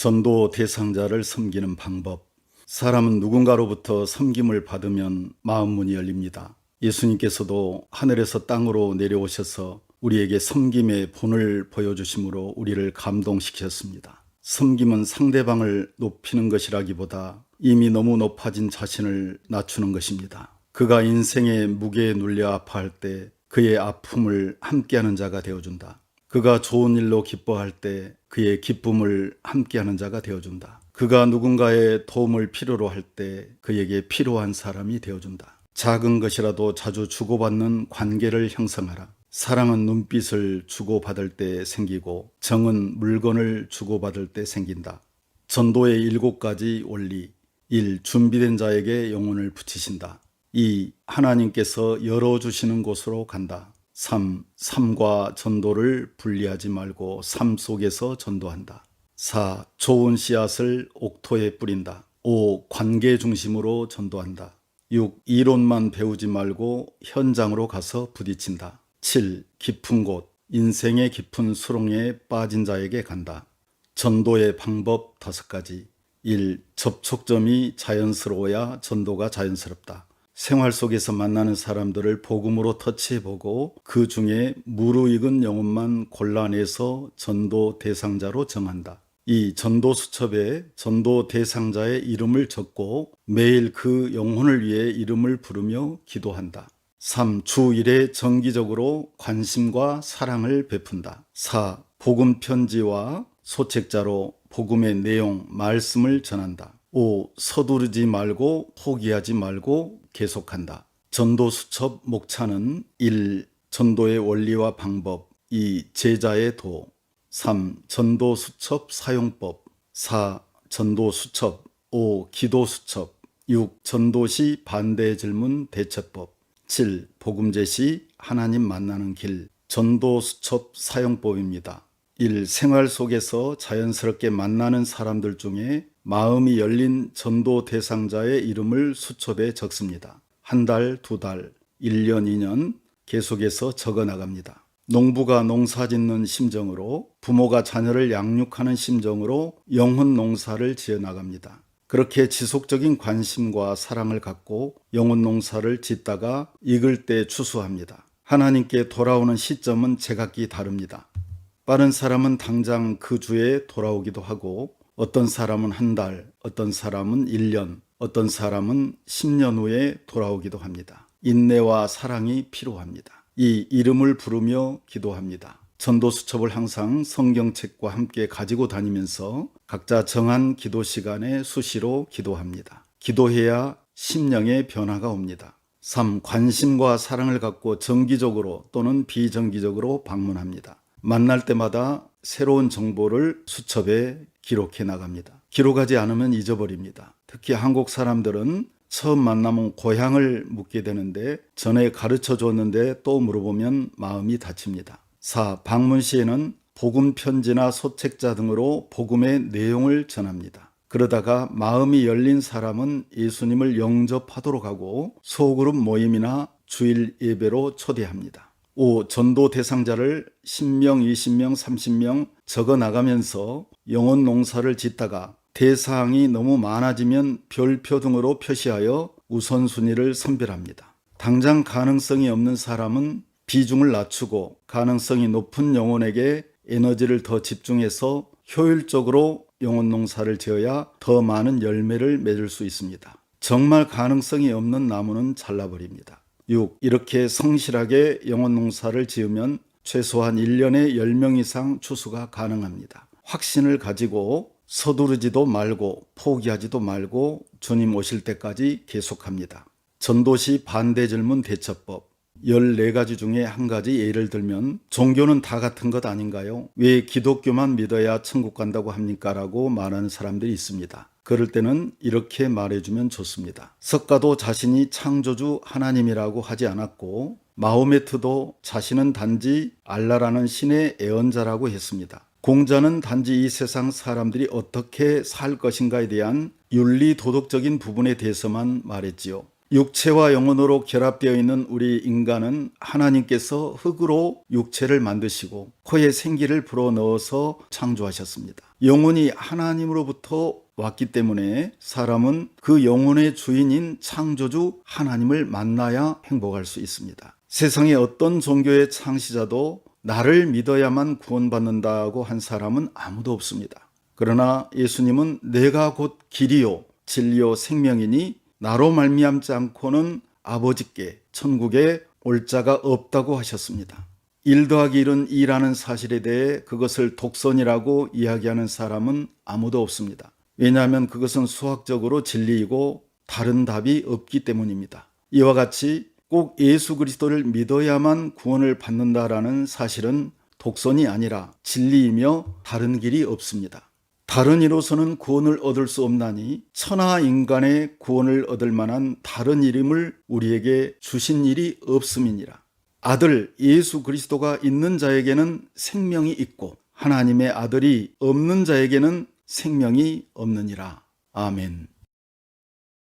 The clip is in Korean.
전도 대상자를 섬기는 방법. 사람은 누군가로부터 섬김을 받으면 마음 문이 열립니다. 예수님께서도 하늘에서 땅으로 내려오셔서 우리에게 섬김의 본을 보여주심으로 우리를 감동시켰습니다. 섬김은 상대방을 높이는 것이라기보다 이미 너무 높아진 자신을 낮추는 것입니다. 그가 인생의 무게에 눌려 아파할 때 그의 아픔을 함께하는 자가 되어준다. 그가 좋은 일로 기뻐할 때 그의 기쁨을 함께하는 자가 되어준다. 그가 누군가의 도움을 필요로 할 때 그에게 필요한 사람이 되어준다. 작은 것이라도 자주 주고받는 관계를 형성하라. 사랑은 눈빛을 주고받을 때 생기고 정은 물건을 주고받을 때 생긴다. 전도의 7가지 원리. 1. 준비된 자에게 영혼을 붙이신다. 2. 하나님께서 열어주시는 곳으로 간다. 3. 삶과 전도를 분리하지 말고 삶 속에서 전도한다. 4. 좋은 씨앗을 옥토에 뿌린다. 5. 관계 중심으로 전도한다. 6. 이론만 배우지 말고 현장으로 가서 부딪힌다. 7. 깊은 곳, 인생의 깊은 수렁에 빠진 자에게 간다. 전도의 방법 5가지. 1. 접촉점이 자연스러워야 전도가 자연스럽다. 생활 속에서 만나는 사람들을 복음으로 터치해보고 그 중에 무르익은 영혼만 골라내서 전도 대상자로 정한다. 2. 전도 수첩에 전도 대상자의 이름을 적고 매일 그 영혼을 위해 이름을 부르며 기도한다. 3. 주 1회 정기적으로 관심과 사랑을 베푼다. 4. 복음 편지와 소책자로 복음의 내용, 말씀을 전한다. 5. 서두르지 말고 포기하지 말고 계속한다. 전도 수첩 목차는 1. 전도의 원리와 방법. 2. 제자의 도. 3. 전도 수첩 사용법. 4. 전도 수첩. 5. 기도 수첩. 6. 전도시 반대 질문 대처법. 7. 복음제 시 하나님 만나는 길. 전도 수첩 사용법입니다. 1. 생활 속에서 자연스럽게 만나는 사람들 중에 마음이 열린 전도 대상자의 이름을 수첩에 적습니다. 한 달, 2달, 1년, 2년 계속해서 적어 나갑니다. 농부가 농사 짓는 심정으로, 부모가 자녀를 양육하는 심정으로 영혼 농사를 지어 나갑니다. 그렇게 지속적인 관심과 사랑을 갖고 영혼 농사를 짓다가 익을 때 추수합니다. 하나님께 돌아오는 시점은 제각기 다릅니다. 빠른 사람은 당장 그 주에 돌아오기도 하고, 어떤 사람은 한 달, 어떤 사람은 1년, 어떤 사람은 10년 후에 돌아오기도 합니다. 인내와 사랑이 필요합니다. 이 이름을 부르며 기도합니다. 전도 수첩을 항상 성경책과 함께 가지고 다니면서 각자 정한 기도 시간에 수시로 기도합니다. 기도해야 심령의 변화가 옵니다. 3. 관심과 사랑을 갖고 정기적으로 또는 비정기적으로 방문합니다. 만날 때마다 새로운 정보를 수첩에 기록해 나갑니다. 기록하지 않으면 잊어버립니다. 특히 한국 사람들은 처음 만나면 고향을 묻게 되는데 전에 가르쳐 줬는데 또 물어보면 마음이 다칩니다. 4. 방문 시에는 복음 편지나 소책자 등으로 복음의 내용을 전합니다. 그러다가 마음이 열린 사람은 예수님을 영접하도록 하고 소그룹 모임이나 주일 예배로 초대합니다. 5. 전도 대상자를 10명, 20명, 30명 적어 나가면서 영혼 농사를 짓다가 대상이 너무 많아지면 별표 등으로 표시하여 우선순위를 선별합니다. 당장 가능성이 없는 사람은 비중을 낮추고 가능성이 높은 영혼에게 에너지를 더 집중해서 효율적으로 영혼 농사를 지어야 더 많은 열매를 맺을 수 있습니다. 정말 가능성이 없는 나무는 잘라버립니다. 6. 이렇게 성실하게 영혼 농사를 지으면 최소한 1년에 10명 이상 추수가 가능합니다. 확신을 가지고 서두르지도 말고 포기하지도 말고 주님 오실 때까지 계속합니다. 전도시 반대 질문 대처법. 14가지 중에 한 가지 예를 들면 종교는 다 같은 것 아닌가요? 왜 기독교만 믿어야 천국 간다고 합니까? 라고 말하는 사람들이 있습니다. 그럴 때는 이렇게 말해주면 좋습니다. 석가도 자신이 창조주 하나님이라고 하지 않았고 마호메트도 자신은 단지 알라라는 신의 애언자라고 했습니다. 공자는 단지 이 세상 사람들이 어떻게 살 것인가에 대한 윤리 도덕적인 부분에 대해서만 말했지요. 육체와 영혼으로 결합되어 있는 우리 인간은 하나님께서 흙으로 육체를 만드시고 코에 생기를 불어넣어서 창조하셨습니다. 영혼이 하나님으로부터 왔기 때문에 사람은 그 영혼의 주인인 창조주 하나님을 만나야 행복할 수 있습니다. 세상의 어떤 종교의 창시자도 나를 믿어야만 구원받는다고 한 사람은 아무도 없습니다. 그러나 예수님은 내가 곧 길이요 진리요 생명이니 나로 말미암지 않고는 아버지께 천국에 올 자가 없다고 하셨습니다. 1 더하기 1은 2라는 사실에 대해 그것을 독선이라고 이야기하는 사람은 아무도 없습니다. 왜냐하면 그것은 수학적으로 진리이고 다른 답이 없기 때문입니다. 이와 같이 꼭 예수 그리스도를 믿어야만 구원을 받는다라는 사실은 독선이 아니라 진리이며 다른 길이 없습니다. 다른 이로서는 구원을 얻을 수 없나니 천하 인간의 구원을 얻을 만한 다른 이름을 우리에게 주신 일이 없음이니라. 아들 예수 그리스도가 있는 자에게는 생명이 있고 하나님의 아들이 없는 자에게는 생명이 없느니라. 아멘.